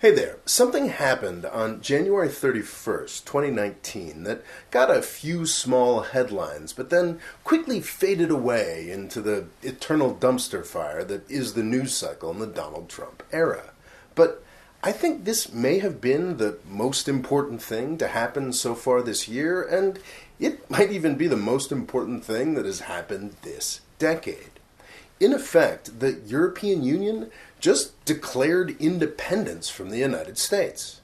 Hey there. Something happened on January 31st, 2019 that got a few small headlines, but then quickly faded away into the eternal dumpster fire that is the news cycle in the Donald Trump era. But I think this may have been the most important thing to happen so far this year, and it might even be the most important thing that has happened this decade. In effect, the European Union just declared independence from the United States.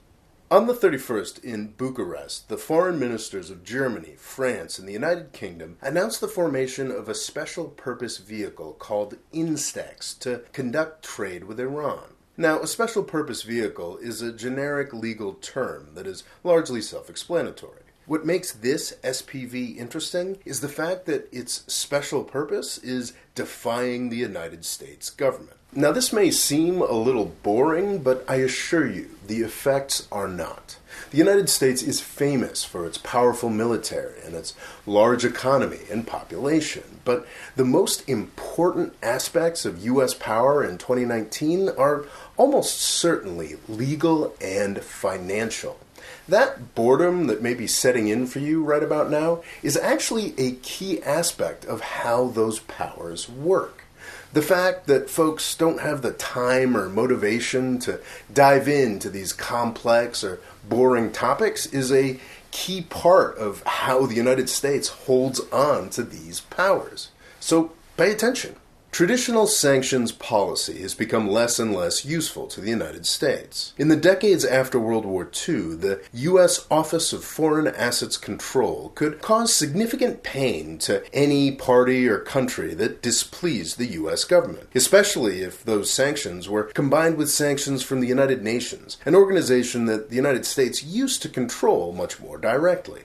On the 31st in Bucharest, the foreign ministers of Germany, France, and the United Kingdom announced the formation of a special purpose vehicle called INSTEX to conduct trade with Iran. Now, a special purpose vehicle is a generic legal term that is largely self-explanatory. What makes this SPV interesting is the fact that its special purpose is defying the United States government. Now, this may seem a little boring, but I assure you, the effects are not. The United States is famous for its powerful military and its large economy and population, but the most important aspects of U.S. power in 2019 are almost certainly legal and financial. That boredom that may be setting in for you right about now is actually a key aspect of how those powers work. The fact that folks don't have the time or motivation to dive into these complex or boring topics is a key part of how the United States holds on to these powers. So pay attention. Traditional sanctions policy has become less and less useful to the United States. In the decades after World War II, the U.S. Office of Foreign Assets Control could cause significant pain to any party or country that displeased the U.S. government, especially if those sanctions were combined with sanctions from the United Nations, an organization that the United States used to control much more directly.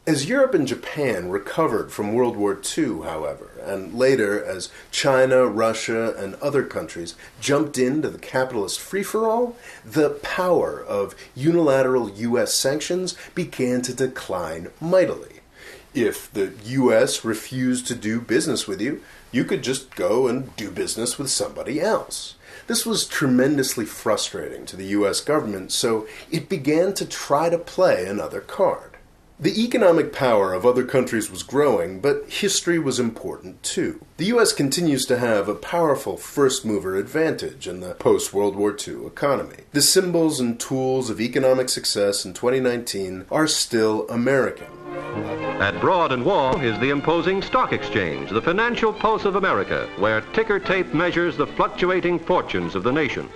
As Europe and Japan recovered from World War II, however, and later as China, Russia, and other countries jumped into the capitalist free-for-all, the power of unilateral U.S. sanctions began to decline mightily. If the U.S. refused to do business with you, you could just go and do business with somebody else. This was tremendously frustrating to the U.S. government, so it began to try to play another card. The economic power of other countries was growing, but history was important too. The U.S. continues to have a powerful first-mover advantage in the post-World War II economy. The symbols and tools of economic success in 2019 are still American. At Broad and Wall is the imposing stock exchange, the financial pulse of America, where ticker tape measures the fluctuating fortunes of the nation.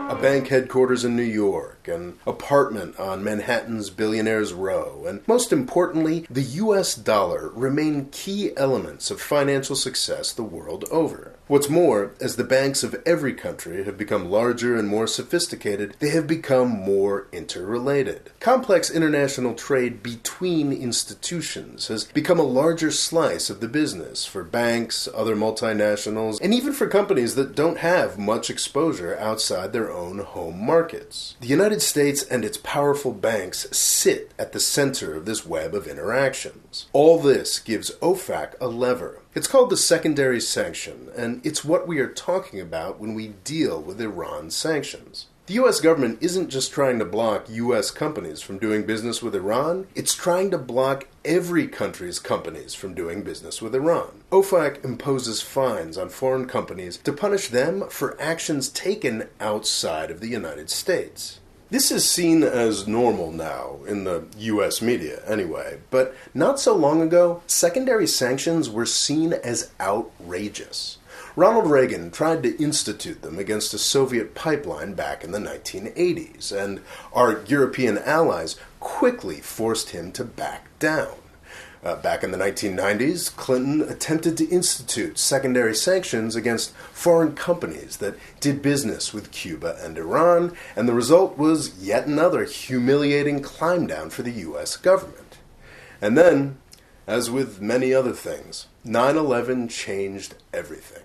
A bank headquarters in New York, an apartment on Manhattan's Billionaires Row, and most importantly, the U.S. dollar remain key elements of financial success the world over. What's more, as the banks of every country have become larger and more sophisticated, they have become more interrelated. Complex international trade between institutions has become a larger slice of the business for banks, other multinationals, and even for companies that don't have much exposure outside their own home markets. The United States and its powerful banks sit at the center of this web of interactions. All this gives OFAC a lever. It's called the secondary sanction, and it's what we are talking about when we deal with Iran sanctions. The U.S. government isn't just trying to block U.S. companies from doing business with Iran, it's trying to block every country's companies from doing business with Iran. OFAC imposes fines on foreign companies to punish them for actions taken outside of the United States. This is seen as normal now, in the U.S. media anyway, but not so long ago, secondary sanctions were seen as outrageous. Ronald Reagan tried to institute them against a Soviet pipeline back in the 1980s, and our European allies quickly forced him to back down. Back in the 1990s, Clinton attempted to institute secondary sanctions against foreign companies that did business with Cuba and Iran, and the result was yet another humiliating climb down for the U.S. government. And then, as with many other things, 9/11 changed everything.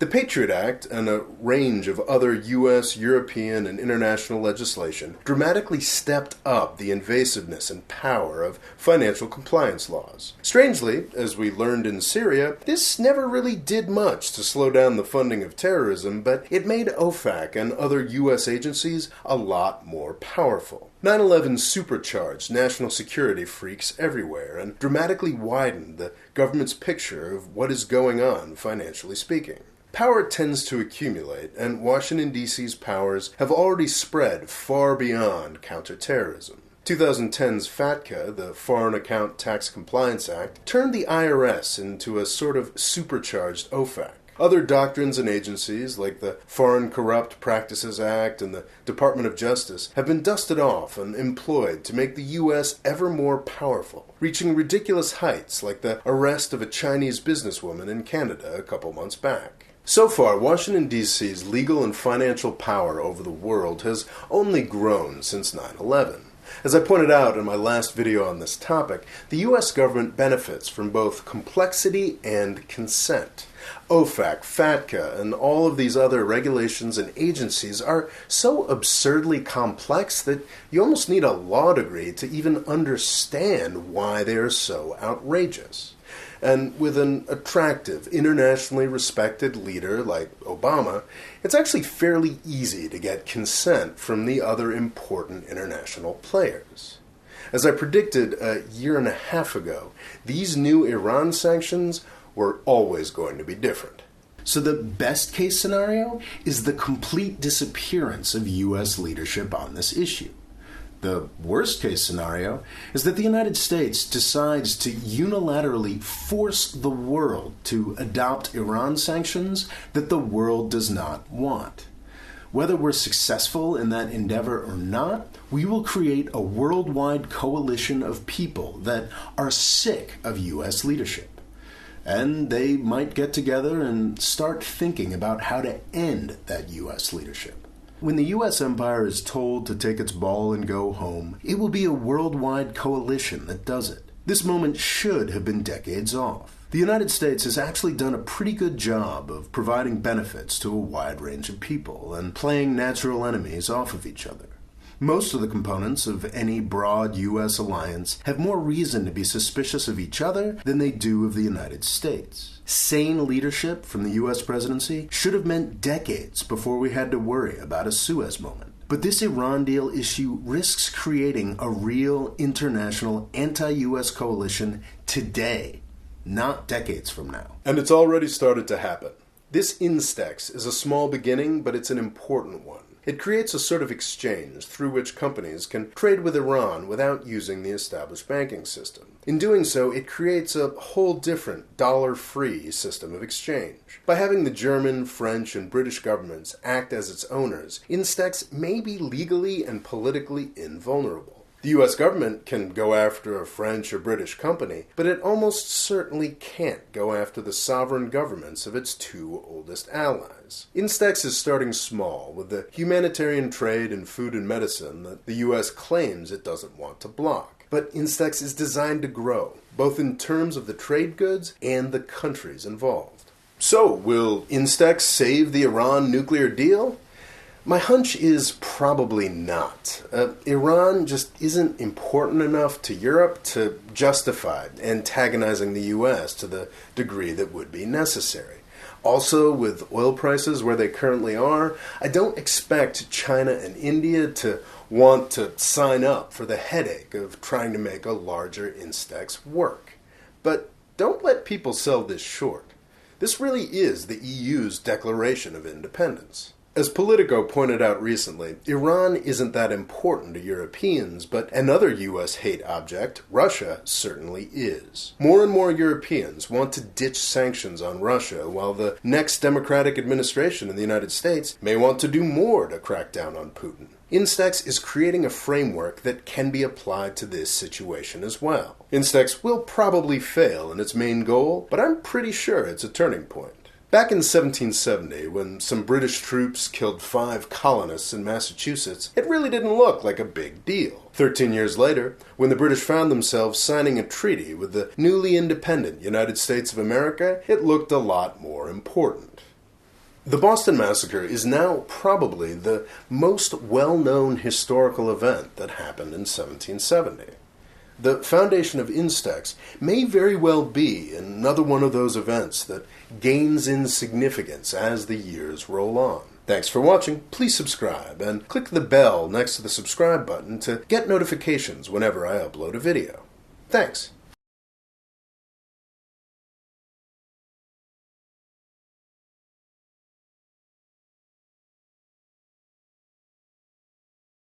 The Patriot Act and a range of other U.S., European, and international legislation dramatically stepped up the invasiveness and power of financial compliance laws. Strangely, as we learned in Syria, this never really did much to slow down the funding of terrorism, but it made OFAC and other U.S. agencies a lot more powerful. 9/11 supercharged national security freaks everywhere and dramatically widened the government's picture of what is going on, financially speaking. Power tends to accumulate, and Washington, D.C.'s powers have already spread far beyond counterterrorism. 2010's FATCA, the Foreign Account Tax Compliance Act, turned the IRS into a sort of supercharged OFAC. Other doctrines and agencies, like the Foreign Corrupt Practices Act and the Department of Justice, have been dusted off and employed to make the U.S. ever more powerful, reaching ridiculous heights like the arrest of a Chinese businesswoman in Canada a couple months back. So far, Washington, D.C.'s legal and financial power over the world has only grown since 9/11. As I pointed out in my last video on this topic, the U.S. government benefits from both complexity and consent. OFAC, FATCA, and all of these other regulations and agencies are so absurdly complex that you almost need a law degree to even understand why they are so outrageous. And with an attractive, internationally respected leader like Obama, it's actually fairly easy to get consent from the other important international players. As I predicted a year and a half ago, these new Iran sanctions were always going to be different. So the best case scenario is the complete disappearance of U.S. leadership on this issue. The worst case scenario is that the United States decides to unilaterally force the world to adopt Iran sanctions that the world does not want. Whether we're successful in that endeavor or not, we will create a worldwide coalition of people that are sick of U.S. leadership. And they might get together and start thinking about how to end that U.S. leadership. When the U.S. empire is told to take its ball and go home, it will be a worldwide coalition that does it. This moment should have been decades off. The United States has actually done a pretty good job of providing benefits to a wide range of people and playing natural enemies off of each other. Most of the components of any broad U.S. alliance have more reason to be suspicious of each other than they do of the United States. Sane leadership from the U.S. presidency should have meant decades before we had to worry about a Suez moment. But this Iran deal issue risks creating a real international anti-U.S. coalition today, not decades from now. And it's already started to happen. This INSTEX is a small beginning, but it's an important one. It creates a sort of exchange through which companies can trade with Iran without using the established banking system. In doing so, it creates a whole different dollar-free system of exchange. By having the German, French, and British governments act as its owners, INSTEX may be legally and politically invulnerable. The U.S. government can go after a French or British company, but it almost certainly can't go after the sovereign governments of its two oldest allies. INSTEX is starting small, with the humanitarian trade in food and medicine that the U.S. claims it doesn't want to block. But INSTEX is designed to grow, both in terms of the trade goods and the countries involved. So, will INSTEX save the Iran nuclear deal? My hunch is probably not. Iran just isn't important enough to Europe to justify antagonizing the U.S. to the degree that would be necessary. Also, with oil prices where they currently are, I don't expect China and India to want to sign up for the headache of trying to make a larger INSTEX work. But don't let people sell this short. This really is the EU's declaration of independence. As Politico pointed out recently, Iran isn't that important to Europeans, but another U.S. hate object, Russia, certainly is. More and more Europeans want to ditch sanctions on Russia, while the next Democratic administration in the United States may want to do more to crack down on Putin. INSTEX is creating a framework that can be applied to this situation as well. INSTEX will probably fail in its main goal, but I'm pretty sure it's a turning point. Back in 1770, when some British troops killed 5 colonists in Massachusetts, it really didn't look like a big deal. 13 years later, when the British found themselves signing a treaty with the newly independent United States of America, it looked a lot more important. The Boston Massacre is now probably the most well-known historical event that happened in 1770. The foundation of INSTEX may very well be another one of those events that gains in significance as the years roll on. Thanks for watching. Please subscribe and click the bell next to the subscribe button to get notifications whenever I upload a video. Thanks.